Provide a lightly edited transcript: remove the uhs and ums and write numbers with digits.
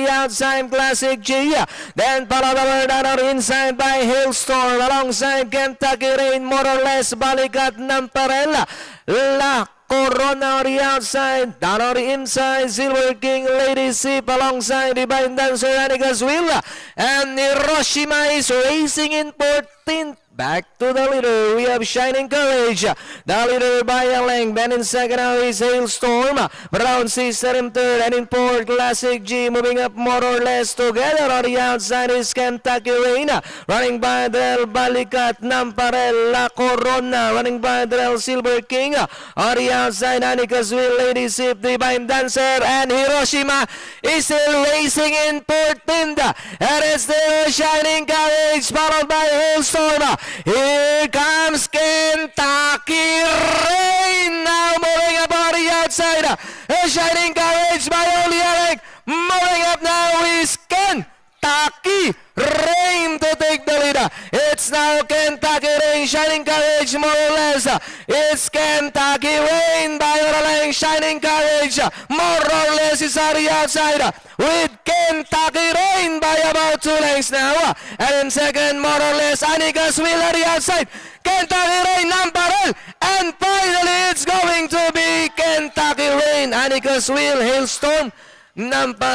outside, Classic G. Then follow the word on the inside by Hailstorm. Alongside Kentucky Rain, more or less, balikat ng Parella. La Corona on the outside, down on the inside, Silver King, Lady Sip alongside Divine Dancer, Anika's Will. And Hiroshima is racing in 14th. Back to the leader, we have Shining Courage. The leader by a length. Then in second now is Hailstorm. Brown Sister in third. And in fourth, Classic G moving up more or less together. On the outside is Kentucky Rain. Running by the Balikat Namparel La Corona. Running by the Silver King. On the outside, Anika's Will, Lady Sip, Divine Dancer. And Hiroshima is still racing in 14th. And it's still Shining Courage followed by Hailstorm. Here comes Kentucky Rain, now moving up on the outside. Shining Courage by only Alec. Moving up now is Kentucky Rain to take the lead. It's now Kentucky Rain, Shining Courage more or less. It's Kentucky Rain by Oralang, Shining Courage more or less is on the outside. With Kentucky Rain by about 2 lengths now. And in second, more or less, Anika's Will on the outside. Kentucky Rain, Namparel. And finally, it's going to be Kentucky Rain, Anika's Will, Hailstorm, Namparel.